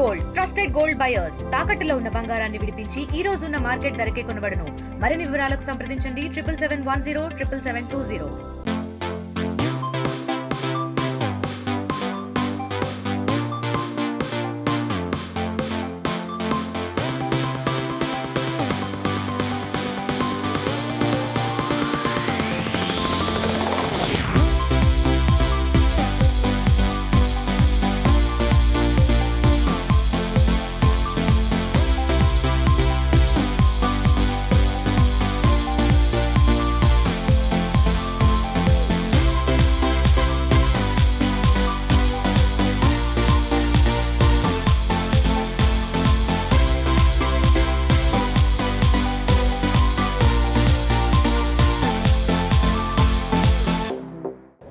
Gold trusted gold buyers తాకట్టులో ఉన్న బంగారాన్ని విడిపించి ఈ రోజు ఉన్న మార్కెట్ ధరకే కొనబడును. మరిన్ని వివరాలకు సంప్రదించండి 7771077720.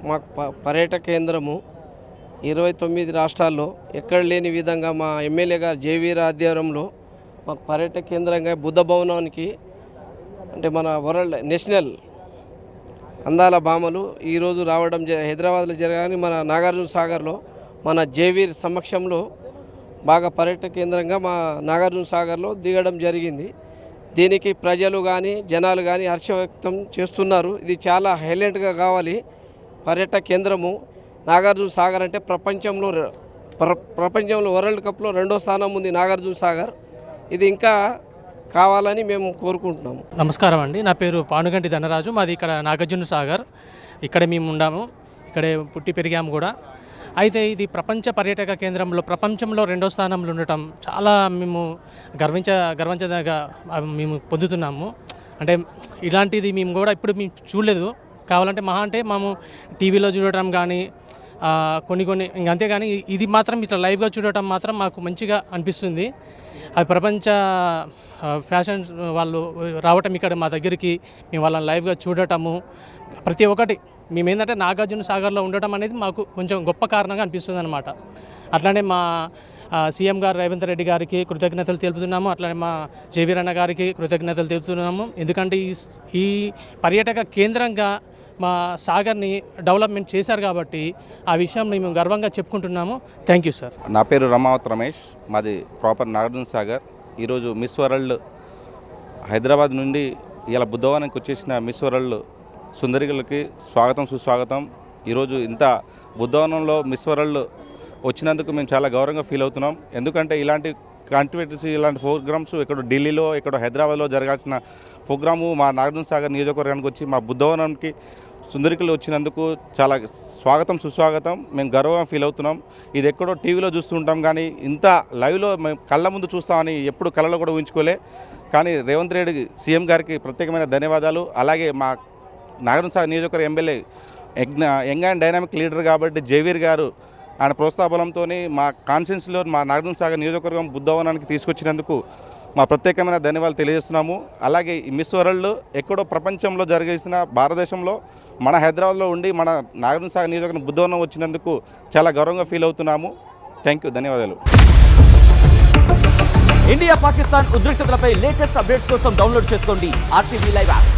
మాకు పర్యాటక కేంద్రము 29 రాష్ట్రాల్లో ఎక్కడ లేని విధంగా మా ఎమ్మెల్యే గారు జేవీఆర్ ఆధ్వర్యంలో మాకు పర్యాటక కేంద్రంగా బుద్ధ భవనానికి అంటే మన వరల్డ్ నేషనల్ అందాల భామలు ఈరోజు రావడం హైదరాబాద్లో జరగాలని మన నాగార్జున సాగర్లో మన జేవీఆర్ సమక్షంలో బాగా పర్యాటక కేంద్రంగా మా నాగార్జున సాగర్లో దిగడం జరిగింది. దీనికి ప్రజలు కానీ జనాలు కానీ హర్ష వ్యక్తం చేస్తున్నారు. ఇది చాలా హైలైట్గా కావాలి. పర్యాటక కేంద్రము నాగార్జున సాగర్ అంటే ప్రపంచంలో వరల్డ్ కప్లో 2వ స్థానం ఉంది నాగార్జున సాగర్. ఇది ఇంకా కావాలని మేము కోరుకుంటున్నాము. నమస్కారం అండి, నా పేరు పానుగంటి ధనరాజు. మాది ఇక్కడ నాగార్జున సాగర్. ఇక్కడే మేము ఉన్నాము, ఇక్కడే పుట్టి పెరిగాము కూడా. అయితే ఇది ప్రపంచ పర్యాటక కేంద్రంలో ప్రపంచంలో 2వ స్థానంలో ఉండటం చాలా మేము గర్వించదగా మేము పొందుతున్నాము. అంటే ఇలాంటిది మేము కూడా ఇప్పుడు మేము చూడలేదు. కావాలంటే మహా అంటే మేము టీవీలో చూడటం కానీ కొన్ని ఇంక అంతేగాని ఇది మాత్రం ఇట్లా లైవ్గా చూడటం మాత్రం మాకు మంచిగా అనిపిస్తుంది. అది ప్రపంచ ఫ్యాషన్ వాళ్ళు రావటం ఇక్కడ మా దగ్గరికి, మేము వాళ్ళని లైవ్గా చూడటము ప్రతి ఒక్కటి మేము ఏంటంటే నాగార్జున సాగర్లో ఉండటం అనేది మాకు కొంచెం గొప్ప కారణంగా అనిపిస్తుంది అనమాట. అట్లానే మా సీఎం గారు రేవంత్ రెడ్డి గారికి కృతజ్ఞతలు తెలుపుతున్నాము. అట్లానే మా జేవీఆర్ అన్న గారికి కృతజ్ఞతలు తెలుపుతున్నాము. ఎందుకంటే ఈ పర్యాటక కేంద్రంగా మా సాగర్ని డెవలప్మెంట్ చేశారు కాబట్టి ఆ విషయం మేము గర్వంగా చెప్పుకుంటున్నాము. Thank you sir. నా పేరు రమావత్ రమేష్, మాది ప్రాపర్ నాగార్జున సాగర్. ఈరోజు మిస్ వరల్డ్ హైదరాబాద్ నుండి ఇలా బుద్ధవానానికి వచ్చేసిన మిస్ వరల్డ్ సుందరికలకి స్వాగతం సుస్వాగతం. ఈరోజు ఇంత బుద్ధవనంలో మిస్ వరల్డ్ వచ్చినందుకు మేము చాలా గౌరవంగా ఫీల్ అవుతున్నాం. ఎందుకంటే ఇలాంటి యాక్టివిటీస్ ఇలాంటి ప్రోగ్రామ్స్ ఇక్కడ ఢిల్లీలో ఇక్కడ హైదరాబాద్లో జరగాల్సిన ప్రోగ్రాము మా నాగార్జున సాగర్ నియోజకవర్గానికి వచ్చి మా బుద్ధవనానికి సుందరికలు వచ్చినందుకు చాలా స్వాగతం సుస్వాగతం. మేము గర్వంగా ఫీల్ అవుతున్నాం. ఇది ఎక్కడో టీవీలో చూస్తుంటాం కానీ ఇంత లైవ్లో మేము కళ్ళ ముందు చూస్తామని ఎప్పుడు కళ్ళలో కూడా ఊహించుకోలే. కానీ రేవంత్ రెడ్డి సీఎం గారికి ప్రత్యేకమైన ధన్యవాదాలు. అలాగే మా నాగార్జున సాగర్ నియోజకవర్గ MLA young and dynamic leader కాబట్టి జేవీఆర్ గారు ఆయన ప్రోత్సాహబలంతో మా కాన్స్టిట్యున్సీలో మా నాగార్జున సాగర్ నియోజకవర్గం బుద్ధవనానికి తీసుకొచ్చినందుకు మా ప్రత్యేకమైన ధన్యవాదాలు తెలియజేస్తున్నాము. అలాగే ఈ మిస్ వరల్డ్ ఎక్కడో ప్రపంచంలో జరిగేసిన భారతదేశంలో మన హైదరాబాద్లో ఉండి మన నాగార్జున సాగర్ నియోజకవర్గం బుద్ధవనం వచ్చినందుకు చాలా గౌరవంగా ఫీల్ అవుతున్నాము. థ్యాంక్ యూ, ధన్యవాదాలు. ఇండియా పాకిస్తాన్ ఉద్రిక్తతలపై లేటెస్ట్ అప్డేట్స్ కోసం డౌన్లోడ్ చేసుకోండి RTV లైవ్ యాప్.